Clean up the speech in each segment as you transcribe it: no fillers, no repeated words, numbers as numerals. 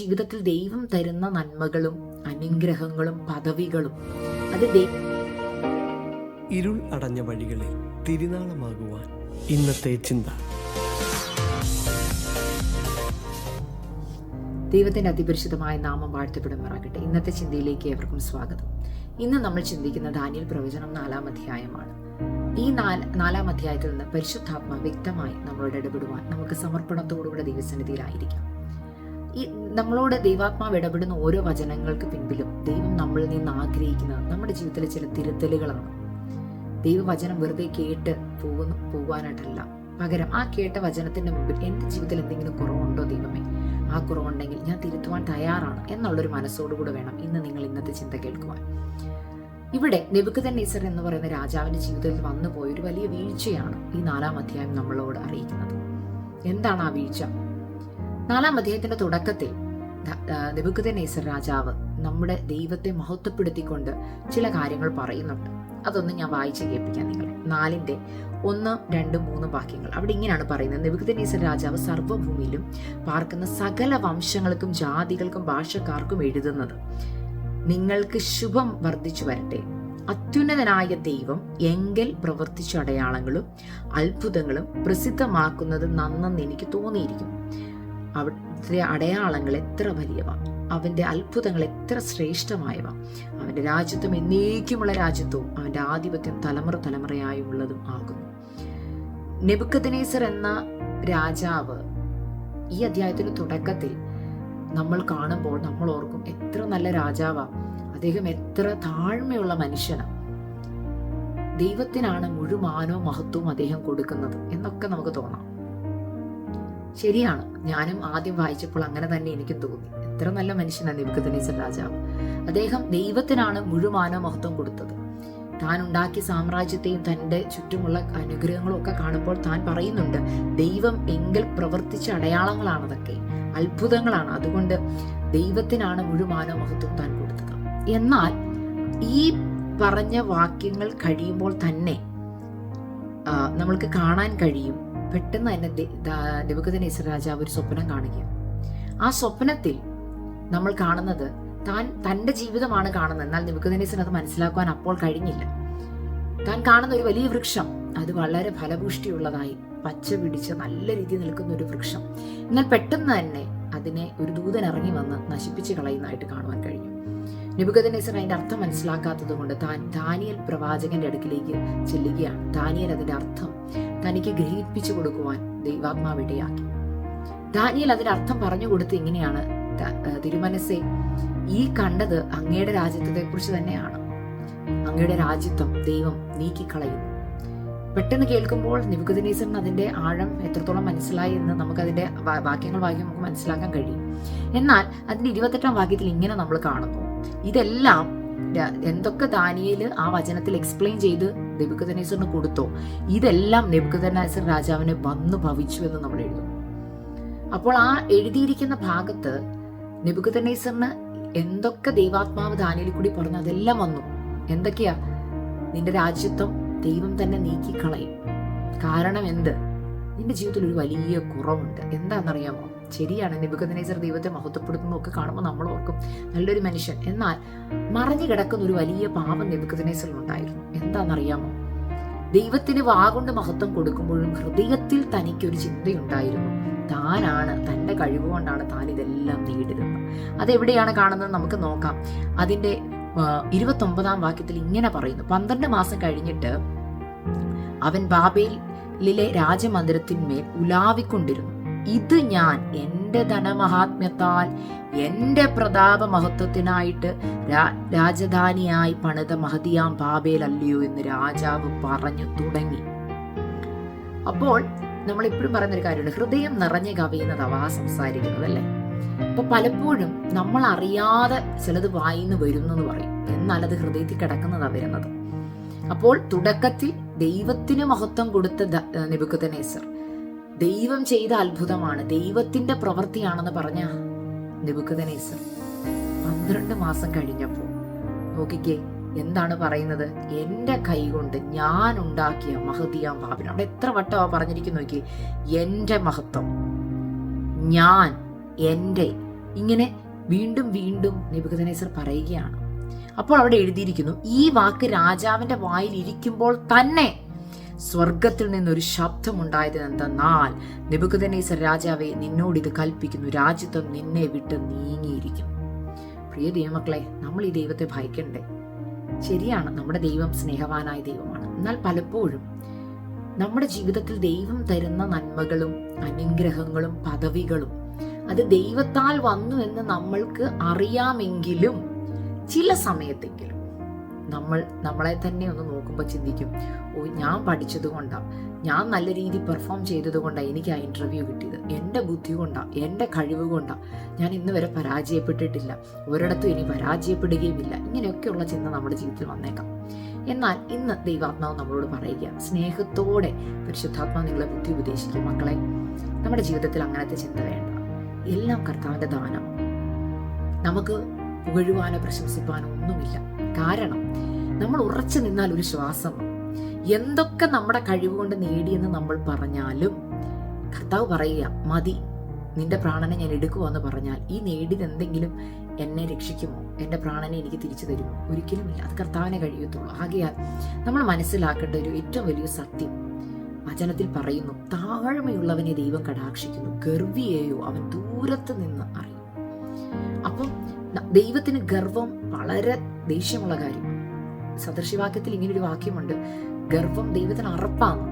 ജീവിതത്തിൽ ദൈവം തരുന്ന നന്മകളും അനുഗ്രഹങ്ങളും പദവികളും അത് ഇരുൾ അടഞ്ഞ വഴികളിൽ തിരുനാളമാകുവാൻ ഇന്നത്തെ ചിന്ത. ദൈവത്തിന്റെ അതിപരിശുദ്ധമായ നാമം വാഴ്ത്തപ്പെടുമാറാകട്ടെ. ഇന്നത്തെ ചിന്തയിലേക്ക് ഏവർക്കും സ്വാഗതം. ഇന്ന് നമ്മൾ ചിന്തിക്കുന്ന ദാനിയേൽ പ്രവചനം 4-ാം അധ്യായമാണ്. ഈ 4-ാം അധ്യായത്തിൽ നിന്ന് പരിശുദ്ധാത്മ വ്യക്തമായി നമ്മളോട് ഇടപെടുവാൻ നമുക്ക് സമർപ്പണത്തോടുകൂടെ ദൈവസന്നിധിയിലായിരിക്കാം. ഈ നമ്മളോട് ദൈവാത്മാവ് ഇടപെടുന്ന ഓരോ വചനങ്ങൾക്ക് പിൻപിലും ദൈവം നമ്മളിൽ നിന്ന് ആഗ്രഹിക്കുന്നത് നമ്മുടെ ജീവിതത്തിലെ ചില തിരുത്തലുകളാണ്. ദൈവവചനം വെറുതെ കേട്ട് പോകാനായിട്ടല്ല, പകരം ആ കേട്ട വചനത്തിന്റെ മുമ്പിൽ എൻ്റെ ജീവിതത്തിൽ എന്തെങ്കിലും കുറവുണ്ടോ ദൈവമേ, ആ കുറവുണ്ടെങ്കിൽ ഞാൻ തിരുത്തുവാൻ തയ്യാറാണ് എന്നുള്ളൊരു മനസ്സോടുകൂടെ വേണം ഇന്ന് നിങ്ങൾ ഇന്നത്തെ ചിന്ത കേൾക്കുവാൻ. ഇവിടെ നെബൂഖദ്നേസർ എന്ന് പറയുന്ന രാജാവിന്റെ ജീവിതത്തിൽ വന്നു പോയ ഒരു വലിയ വീഴ്ചയാണ് ഈ 4-ാം അധ്യായം നമ്മളോട് അറിയിക്കുന്നത്. എന്താണ് ആ വീഴ്ച? 4-ാം അധ്യായത്തിന്റെ തുടക്കത്തിൽ നെബൂഖദ്നേസർ രാജാവ് നമ്മുടെ ദൈവത്തെ മഹത്വപ്പെടുത്തിക്കൊണ്ട് ചില കാര്യങ്ങൾ പറയുന്നുണ്ട്. അതൊന്ന് ഞാൻ വായിച്ച് കേൾപ്പിക്കാം നിങ്ങളെ. 4-ന്റെ 1, 2, 3 വാക്യങ്ങൾ. അവിടെ ഇങ്ങനെയാണ് പറയുന്നത്: നെബൂഖദ്നേസർ രാജാവ് സർവ്വഭൂമിയിലും പാർക്കുന്ന സകല വംശങ്ങൾക്കും ജാതികൾക്കും ഭാഷക്കാർക്കും എഴുതുന്നത്, നിങ്ങൾക്ക് ശുഭം വർദ്ധിച്ചു വരട്ടെ. അത്യുന്നതനായ ദൈവം എങ്കിൽ പ്രവർത്തിച്ച അടയാളങ്ങളും അത്ഭുതങ്ങളും പ്രസിദ്ധമാക്കുന്നത് നന്നെന്ന് എനിക്ക് തോന്നിയിരിക്കുന്നു. അവിടുത്തെ അടയാളങ്ങൾ എത്ര വലിയവ, അവന്റെ അത്ഭുതങ്ങൾ എത്ര ശ്രേഷ്ഠമായവ. അവന്റെ രാജ്യത്വം എന്നേക്കുമുള്ള രാജ്യത്വവും അവന്റെ ആധിപത്യം തലമുറ തലമുറയായുള്ളതും ആകുന്നു. നെബൂഖദ്നേസർ എന്ന രാജാവ് ഈ അധ്യായത്തിന്റെ തുടക്കത്തിൽ നമ്മൾ കാണുമ്പോൾ നമ്മൾ ഓർക്കും, എത്ര നല്ല രാജാവാ, അദ്ദേഹം എത്ര താഴ്മയുള്ള മനുഷ്യനാണ്, ദൈവത്തിനാണ് മുഴുമാനവും മഹത്വവും അദ്ദേഹം കൊടുക്കുന്നത് എന്നൊക്കെ നമുക്ക് തോന്നാം. ശരിയാണ്, ഞാനും ആദ്യം വായിച്ചപ്പോൾ അങ്ങനെ തന്നെ എനിക്കും തോന്നി. എത്ര നല്ല മനുഷ്യനാണ് നെബൂഖദ്നേസർ രാജാവ്. അദ്ദേഹം ദൈവത്തിനാണ് മുഴുമാനവും മഹത്വം കൊടുത്തത്. താൻ ഉണ്ടാക്കിയ സാമ്രാജ്യത്തെയും തൻ്റെ ചുറ്റുമുള്ള അനുഗ്രഹങ്ങളും ഒക്കെ കാണുമ്പോൾ താൻ പറയുന്നുണ്ട്, ദൈവം എങ്കിൽ പ്രവർത്തിച്ച അടയാളങ്ങളാണ് അതൊക്കെ, അത്ഭുതങ്ങളാണ്, അതുകൊണ്ട് ദൈവത്തിനാണ് മുഴുമാനവും മഹത്വം താൻ കൊടുത്തത്. എന്നാൽ ഈ പറഞ്ഞ വാക്യങ്ങൾ കഴിയുമ്പോൾ തന്നെ നമ്മൾക്ക് കാണാൻ കഴിയും, പെട്ടെന്ന് തന്നെ നെബൂഖദ്നേസർ രാജാവ് ഒരു സ്വപ്നം കാണുകയാണ്. ആ സ്വപ്നത്തിൽ നമ്മൾ കാണുന്നത് തന്റെ ജീവിതമാണ് കാണുന്നത്. എന്നാൽ നെബൂഖദ്നേസറിന് അത് മനസ്സിലാക്കുവാൻ അപ്പോൾ കഴിഞ്ഞില്ല. താൻ കാണുന്ന ഒരു വലിയ വൃക്ഷം, അത് വളരെ ഫലപുഷ്ടിയുള്ളതായി പച്ച പിടിച്ച് നല്ല രീതിയിൽ നിൽക്കുന്ന ഒരു വൃക്ഷം. എന്നാൽ പെട്ടെന്ന് തന്നെ അതിനെ ഒരു ദൂതൻ ഇറങ്ങി വന്ന് നശിപ്പിച്ച് കളയുന്നതായിട്ട് കാണുവാൻ കഴിഞ്ഞു. നെബൂഖദ്നേസർ അതിന്റെ അർത്ഥം മനസ്സിലാക്കാത്തത് കൊണ്ട് താൻ ദാനിയേൽ പ്രവാചകന്റെ അടുക്കിലേക്ക് ചെല്ലുകയാണ്. ദാനിയേൽ അതിന്റെ അർത്ഥം തനിക്ക് ഗ്രഹിപ്പിച്ചു കൊടുക്കുവാൻ ദൈവാത്മാവ് ഇടയാക്കി. ദാനിയേൽ അതിന്റെ അർത്ഥം പറഞ്ഞു കൊടുത്ത് ഇങ്ങനെയാണ്: തിരുമനസ്സേ, ഈ കണ്ടത് അങ്ങയുടെ രാജ്യത്വത്തെ കുറിച്ച് തന്നെയാണ്. അങ്ങയുടെ രാജ്യത്വം ദൈവം നീക്കിക്കളയുന്നു. പെട്ടെന്ന് കേൾക്കുമ്പോൾ നെബൂഖദ്നേസറിന് അതിന്റെ ആഴം എത്രത്തോളം മനസ്സിലായി എന്ന് നമുക്ക് അതിന്റെ വാക്യങ്ങൾ വായിക്കാൻ നമുക്ക് മനസ്സിലാക്കാൻ കഴിയും. എന്നാൽ അതിന്റെ 28-ാം വാക്യത്തിൽ ഇങ്ങനെ നമ്മൾ കാണുന്നു, ഇതെല്ലാം എന്തൊക്കെ ദാനിയേൽ ആ വചനത്തിൽ എക്സ്പ്ലെയിൻ ചെയ്ത് നെബൂഖദ്നേസറിന് കൊടുത്തോ, ഇതെല്ലാം നെബൂഖദ്നേസർ രാജാവിനെ വന്നു ഭവിച്ചു എന്ന് നമ്മൾ എഴുതും. അപ്പോൾ ആ എഴുതിയിരിക്കുന്ന ഭാഗത്ത് നെബൂഖദ്നേസറിന് എന്തൊക്കെ ദൈവാത്മാവ് ദാനിയേലിൽ കൂടി പറഞ്ഞു അതെല്ലാം വന്നു. എന്തൊക്കെയാ? നിന്റെ രാജ്യത്വം ദൈവം തന്നെ നീക്കിക്കളയും. കാരണം എന്ത്? നിന്റെ ജീവിതത്തിൽ ഒരു വലിയ കുറവുണ്ട്. എന്താണെന്നറിയാമോ? ശരിയാണ്, നെബൂഖദ്നേസർ ദൈവത്തെ മഹത്വപ്പെടുത്തുന്നതൊക്കെ കാണുമ്പോൾ നമ്മൾ ഓർക്കും, നല്ലൊരു മനുഷ്യൻ. എന്നാൽ മറഞ്ഞു കിടക്കുന്ന ഒരു വലിയ പാപം നെബൂഖദ്നേസറിനുണ്ടായിരുന്നു. എന്താണെന്നറിയാമോ? ദൈവത്തിന് വാഗൊണ്ട് മഹത്വം കൊടുക്കുമ്പോഴും ഹൃദയത്തിൽ തനിക്കൊരു ചിന്തയുണ്ടായിരുന്നു, താനാണ്, തൻ്റെ കഴിവുകൊണ്ടാണ് താൻ ഇതെല്ലാം നേടിയിരുന്നത്. അതെവിടെയാണ് കാണുന്നത് നമുക്ക് നോക്കാം. അതിന്റെ 29-ാം വാക്യത്തിൽ ഇങ്ങനെ പറയുന്നു: 12 മാസം കഴിഞ്ഞിട്ട് അവൻ ബാബേലിലെ രാജമന്ദിരത്തിന്മേൽ ഉലാവിക്കൊണ്ടിരുന്നു. ഇത് ഞാൻ എന്റെ ധനമഹാത്മ്യത്താൽ എന്റെ പ്രതാപ മഹത്വത്തിനായിട്ട് രാജധാനിയായി പണിത മഹതിയാം ബാബേൽ അല്ലയോ എന്ന് രാജാവ് പറഞ്ഞു തുടങ്ങി. അപ്പോൾ നമ്മൾ എപ്പോഴും പറയുന്നൊരു കാര്യമുണ്ട്, ഹൃദയം നിറഞ്ഞ് കവിയുന്നതാവാ സംസാരിക്കുന്നത്, അല്ലേ? അപ്പൊ പലപ്പോഴും നമ്മൾ അറിയാതെ ചിലത് വായിന്ന് വരുന്നു എന്ന് പറയും, എന്നാൽ അത് ഹൃദയത്തിൽ കിടക്കുന്നതാ വരുന്നത്. അപ്പോൾ തുടക്കത്തിൽ ദൈവത്തിന് മഹത്വം കൊടുത്ത നെബൂഖദ്നേസർ, ദൈവം ചെയ്ത അത്ഭുതമാണ്, ദൈവത്തിന്റെ പ്രവൃത്തിയാണെന്ന് പറഞ്ഞ നെബൂഖദ്നേസർ 12 മാസം കഴിഞ്ഞപ്പോൾ നോക്കിക്കേ എന്താണ് പറയുന്നത്? എന്റെ കൈ കൊണ്ട് ഞാൻ ഉണ്ടാക്കിയ മഹതിയാം ബാബിൽ. അവിടെ എത്ര വട്ടമാ പറഞ്ഞിരിക്കുന്നു നോക്കി, എന്റെ മഹത്വം, ഞാൻ, എന്റെ ഇങ്ങനെ വീണ്ടും വീണ്ടും നെബൂഖദ്നേസർ പറയുകയാണ്. അപ്പോൾ അവിടെ എഴുതിയിരിക്കുന്നു, ഈ വാക്ക് രാജാവിന്റെ വായിൽ ഇരിക്കുമ്പോൾ തന്നെ സ്വർഗത്തിൽ നിന്നൊരു ശബ്ദമുണ്ടായത് എന്തെന്നാൽ, നെബൂഖദ്നേസർ രാജാവേ, നിന്നോട് ഇത് കൽപ്പിക്കുന്നു, രാജ്യത്വം നിന്നെ വിട്ട് നീങ്ങിയിരിക്കും. പ്രിയ ദൈവമക്കളെ, നമ്മൾ ഈ ദൈവത്തെ ഭയക്കണ്ടേ? ശരിയാണ്, നമ്മുടെ ദൈവം സ്നേഹവാനായ ദൈവമാണ്. എന്നാൽ പലപ്പോഴും നമ്മുടെ ജീവിതത്തിൽ ദൈവം തരുന്ന നന്മകളും അനുഗ്രഹങ്ങളും പദവികളും അത് ദൈവത്താൽ വന്നു എന്ന് നമ്മൾക്ക് അറിയാമെങ്കിലും ചില സമയത്തെങ്കിലും നമ്മളെ തന്നെ ഒന്ന് നോക്കുമ്പോൾ ചിന്തിക്കും, ഓ, ഞാൻ പഠിച്ചത് കൊണ്ടാണ്, ഞാൻ നല്ല രീതിയിൽ പെർഫോം ചെയ്തത് കൊണ്ടാണ് എനിക്ക് ആ ഇന്റർവ്യൂ കിട്ടിയത്, എൻ്റെ ബുദ്ധി കൊണ്ടാണ്, എൻ്റെ കഴിവ് കൊണ്ടാണ് ഞാൻ ഇന്ന് വരെ പരാജയപ്പെട്ടിട്ടില്ല, ഒരിടത്തും ഇനി പരാജയപ്പെടുകയുമില്ല. ഇങ്ങനെയൊക്കെയുള്ള ചിന്ത നമ്മുടെ ജീവിതത്തിൽ വന്നേക്കാം. എന്നാൽ ഇന്ന് ദൈവാത്മാവ് നമ്മളോട് പറയുക, സ്നേഹത്തോടെ പരിശുദ്ധാത്മാവ് നിങ്ങളെ ബുദ്ധി ഉപദേശിക്കും. മക്കളെ, നമ്മുടെ ജീവിതത്തിൽ അങ്ങനത്തെ ചിന്ത വേണ്ട. എല്ലാം കർത്താവിന്റെ ദാനം. നമുക്ക് പുകഴുവാനോ പ്രശംസിപ്പാനോ ഒന്നുമില്ല. കാരണം നമ്മൾ ഉറച്ചു നിന്നാൽ ഒരു ശ്വാസം, എന്തൊക്കെ നമ്മുടെ കഴിവ് കൊണ്ട് നേടിയെന്ന് നമ്മൾ പറഞ്ഞാലും കർത്താവ് പറയുക, മതി, നിന്റെ പ്രാണനെ ഞാൻ എടുക്കുവാന്ന് പറഞ്ഞാൽ ഈ നേടിയത് എന്തെങ്കിലും എന്നെ രക്ഷിക്കുമോ? എൻ്റെ പ്രാണനെ എനിക്ക് തിരിച്ചു തരുമോ? ഒരിക്കലുമില്ല. അത് കർത്താവിനെ കഴിയത്തുള്ളൂ. ആകയാൽ നമ്മൾ മനസ്സിലാക്കേണ്ട ഒരു ഏറ്റവും വലിയ സത്യം വചനത്തിൽ പറയുന്നു, താഴ്മയുള്ളവനെ ദൈവം കടാക്ഷിക്കുന്നു, ഗർവിയെയോ അവൻ ദൂരത്ത് നിന്ന് അറിയും. അപ്പം ദൈവത്തിന് ഗർവം വളരെ ദേഷ്യമുള്ള കാര്യമാണ്. സദൃശവാക്യത്തിൽ ഇങ്ങനൊരു വാക്യമുണ്ട്, ഗർവം ദൈവത്തിന് അറപ്പാണ്,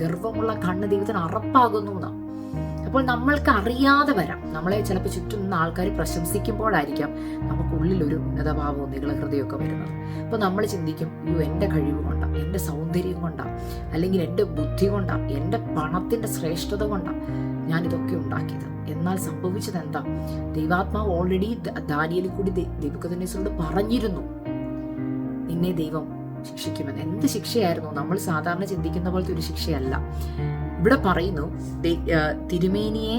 ഗർവമുള്ള കണ്ണ് ദൈവത്തിന് അറപ്പാകുന്നു എന്നാണ്. അപ്പോൾ നമ്മൾക്ക് അറിയാതെ വരാം, നമ്മളെ ചിലപ്പോൾ ചുറ്റും നിന്ന് ആൾക്കാർ പ്രശംസിക്കുമ്പോഴായിരിക്കാം നമുക്കുള്ളിൽ ഒരു ഉന്നതഭാവവും നികളഹൃദയമൊക്കെ വരുന്നത്. അപ്പോൾ നമ്മൾ ചിന്തിക്കും, അയ്യോ, എൻ്റെ കഴിവ് കൊണ്ടാണ്, എൻ്റെ സൗന്ദര്യം കൊണ്ടാണ്, അല്ലെങ്കിൽ എൻ്റെ ബുദ്ധി കൊണ്ടാണ്, എൻ്റെ പണത്തിൻ്റെ ശ്രേഷ്ഠത കൊണ്ടാണ് ഞാനിതൊക്കെ ഉണ്ടാക്കിയത്. എന്നാൽ സംഭവിച്ചത് എന്താ? ദൈവാത്മാവ് ഓൾറെഡി ദാനിയേലിൽ കൂടി നെബൂഖദ്നേസരോട് പറഞ്ഞിരുന്നു, നിന്നെ ദൈവം ശിക്ഷിക്കുമെന്ന്. എന്ത് ശിക്ഷയായിരുന്നു? നമ്മൾ സാധാരണ ചിന്തിക്കുന്ന പോലത്തെ ഒരു ശിക്ഷയല്ല. ഇവിടെ പറയുന്നു, തിരുമേനിയെ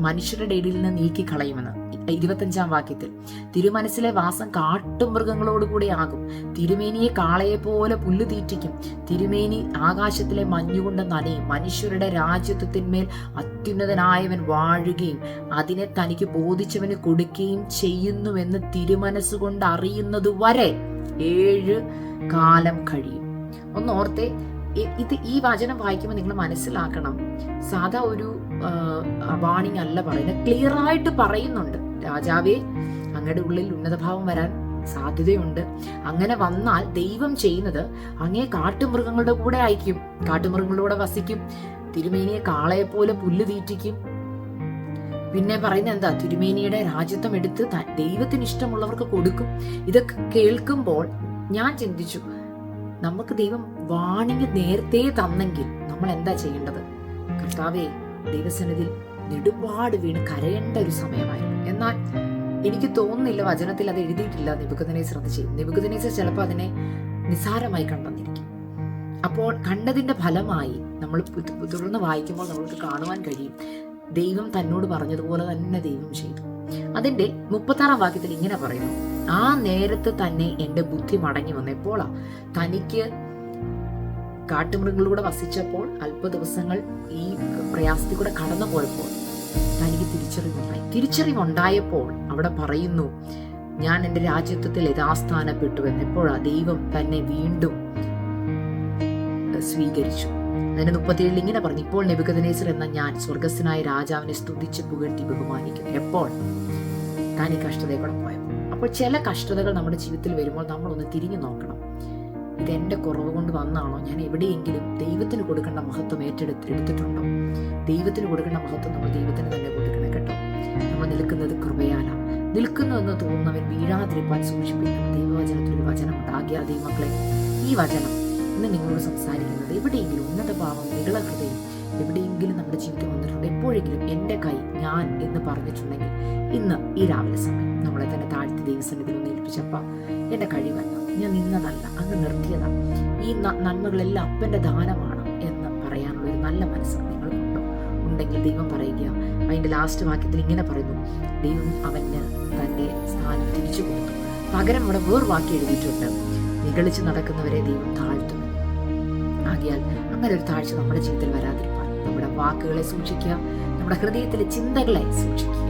മനുഷ്യരുടെ ഇടയിൽ നിന്ന് നീക്കി കളയുമെന്ന്. 25-ാം വാക്യത്തിൽ, തിരുമനസ്സിലെ വാസം കാട്ടുമൃഗങ്ങളോടുകൂടെ ആകും, തിരുമേനിയെ കാളയെ പോലെ പുല്ല് തീറ്റിക്കും, തിരുമേനി ആകാശത്തിലെ മഞ്ഞുകൊണ്ട് നനയും, മനുഷ്യരുടെ രാജ്യത്വത്തിന്മേൽ അത്യുന്നതനായവൻ വാഴുകയും അതിനെ തനിക്ക് ബോധിച്ചവന് കൊടുക്കുകയും ചെയ്യുന്നുവെന്ന് തിരുമനസ്സുകൊണ്ട് അറിയുന്നതുവരെ 7 കാലം കഴിയും. ഒന്നോർത്തെ, ഈ വചനം വായിക്കുമ്പോൾ നിങ്ങൾ മനസ്സിലാക്കണം, സാധാ ഒരു വാണിംഗ് അല്ല പറയുന്നത്, ക്ലിയർ ആയിട്ട് പറയുന്നുണ്ട്, രാജാവേ, അങ്ങയുടെ ഉള്ളിൽ ഉന്നതഭാവം വരാൻ സാധ്യതയുണ്ട്. അങ്ങനെ വന്നാൽ ദൈവം ചെയ്യുന്നത് അങ്ങേ കാട്ടുമൃഗങ്ങളുടെ കൂടെ അയക്കും, കാട്ടുമൃഗങ്ങളുടെ വസിക്കും, തിരുമേനിയെ കാളയെ പോലെ പുല്ല് തീറ്റിക്കും. പിന്നെ പറയുന്നത് എന്താ? തിരുമേനിയുടെ രാജ്യത്വം എടുത്ത് ദൈവത്തിന് ഇഷ്ടമുള്ളവർക്ക് കൊടുക്കും. ഇതൊക്കെ കേൾക്കുമ്പോൾ ഞാൻ ചിന്തിച്ചു, നമുക്ക് ദൈവം വാണിംഗ് നേരത്തെ തന്നെങ്കിൽ നമ്മൾ എന്താ ചെയ്യേണ്ടത്? കർത്താവേ, ദൈവസന്നിധിയിൽ നെടുമ്പാട് വീണ് കരയേണ്ട ഒരു സമയമായിരുന്നു. എന്നാൽ എനിക്ക് തോന്നുന്നില്ല വചനത്തിൽ അത് എഴുതിയിട്ടില്ല നെബൂഖദ്നേസർ അത് ചെയ്യും. നെബൂഖദ്നേസർ ചിലപ്പോൾ അതിനെ നിസ്സാരമായി കണ്ടെന്നിരിക്കും. അപ്പോൾ കണ്ടതിന്റെ ഫലമായി നമ്മൾ തുടർന്ന് വായിക്കുമ്പോൾ നമ്മൾക്ക് കാണുവാൻ കഴിയും, ദൈവം തന്നോട് പറഞ്ഞതുപോലെ തന്നെ ദൈവം ചെയ്തു. അതിന്റെ 36-ാം വാക്യത്തിൽ ഇങ്ങനെ പറയുന്നു, ആ നേരത്ത് തന്നെ എന്റെ ബുദ്ധി മടങ്ങി വന്നപ്പോളാ, തനിക്ക് കാട്ടുമൃഗങ്ങളിലൂടെ വസിച്ചപ്പോൾ അല്പ ദിവസങ്ങൾ ഈ പ്രയാസത്തിൽ കൂടെ കടന്നു പോയപ്പോൾ തനിക്ക് തിരിച്ചറിവുണ്ടായപ്പോൾ അവിടെ പറയുന്നു, ഞാൻ എന്റെ രാജ്യത്വത്തിൽ യഥാസ്ഥാനപ്പെട്ടു എന്നെപ്പോഴാ ദൈവം തന്നെ വീണ്ടും സ്വീകരിച്ചു. അതിന് 37 ഇങ്ങനെ പറഞ്ഞു, ഇപ്പോൾ നെബൂഖദ്നേസർ എന്ന ഞാൻ സ്വർഗസ്ഥനായ രാജാവിനെ സ്തുതിച്ച് പുകഴ്ത്തി ബഹുമാനിക്കുന്നു. എപ്പോൾ? താൻ ഈ കഷ്ടതയെ കൂടെ പോയപ്പോൾ. അപ്പോൾ ചില കഷ്ടതകൾ നമ്മുടെ ജീവിതത്തിൽ വരുമ്പോൾ നമ്മളൊന്ന് തിരിഞ്ഞു നോക്കണം, ഇതെന്റെ കുറവ് കൊണ്ട് വന്നാണോ? ഞാൻ എവിടെയെങ്കിലും ദൈവത്തിന് കൊടുക്കേണ്ട മഹത്വം എടുത്തിട്ടുണ്ടോ? ദൈവത്തിന് കൊടുക്കേണ്ട മഹത്വം നമ്മൾ ദൈവത്തിന് തന്നെ കൊടുക്കണം കേട്ടോ. നമ്മൾ നിൽക്കുന്നത് കൃപയാല. നിൽക്കുന്നു എന്ന് തോന്നുന്നവൻ വീഴാതിരിപ്പാൻ സൂക്ഷിപ്പിക്കണം. ദൈവവചനത്തിലൊരു വചനമുണ്ട്. ആകിയാൽ ദൈവമക്കളെ, ഈ വചനം ഇന്ന് നിങ്ങളോട് സംസാരിക്കുന്നത്, എവിടെയെങ്കിലും ഉന്നതഭാവം, നികളഹൃദയം എവിടെയെങ്കിലും നമ്മുടെ ജീവിതം വന്നിട്ടുണ്ട്, എപ്പോഴെങ്കിലും എൻ്റെ കൈ, ഞാൻ എന്ന് പറഞ്ഞിട്ടുണ്ടെങ്കിൽ ഇന്ന് ഈ രാവിലെ സമയം നമ്മളെ തന്നെ താഴ്ത്തി ദൈവസന്നിധിയിൽ ഒന്ന് ഏൽപ്പിച്ചപ്പ, എൻ്റെ കഴിവല്ല, ഞാൻ നിന്നതല്ല, അങ്ങ് നിർത്തിയതാണ്, ഈ നന്മകളെല്ലാം അപ്പൻ്റെ ദാനമാണ് എന്ന് പറയാനുള്ള ഒരു നല്ല മനസ്സ് നിങ്ങൾക്കുണ്ടോ? ഉണ്ടെങ്കിൽ ദൈവം പറയുക, അതിൻ്റെ ലാസ്റ്റ് വാക്യത്തിൽ ഇങ്ങനെ പറയുന്നു, ദൈവം അവന് തൻ്റെ സ്ഥാനം തിരിച്ചു കൊടുത്തു. പകരം അവിടെ വാക്യം എഴുതിയിട്ടുണ്ട്, നിഗളിച്ച് നടക്കുന്നവരെ ദൈവം താഴ്ത്തുന്നു. ആകിയാൽ അങ്ങനെ ഒരു താഴ്ച നമ്മുടെ ജീവിതത്തിൽ വരാതിരിക്കാൻ നമ്മുടെ വാക്കുകളെ സൂക്ഷിക്കുക, നമ്മുടെ ഹൃദയത്തിലെ ചിന്തകളെ സൂക്ഷിക്കുക.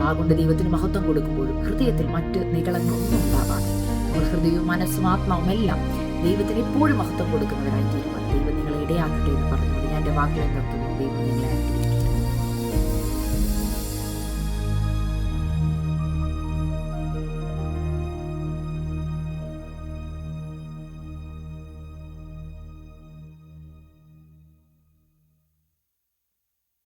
വാഗുണ്ട് ദൈവത്തിന് മഹത്വം കൊടുക്കുമ്പോഴും ഹൃദയത്തിൽ മറ്റ് നികളങ്ങളൊന്നും ഉണ്ടാവാതെ നമ്മൾ ഹൃദയവും മനസ്സും ആത്മാവും എല്ലാം ദൈവത്തിന് എപ്പോഴും മഹത്വം കൊടുക്കുന്നവരായി തീരുവാൻ ദൈവം നിങ്ങളെ ഇടയാക്കട്ടെ എന്ന് പറഞ്ഞുകൊണ്ട് ഞാൻ എൻ്റെ വാക്കുകൾ നിർത്തുന്നു. ദൈവം നിങ്ങളെ അനുഗ്രഹിക്കട്ടെ.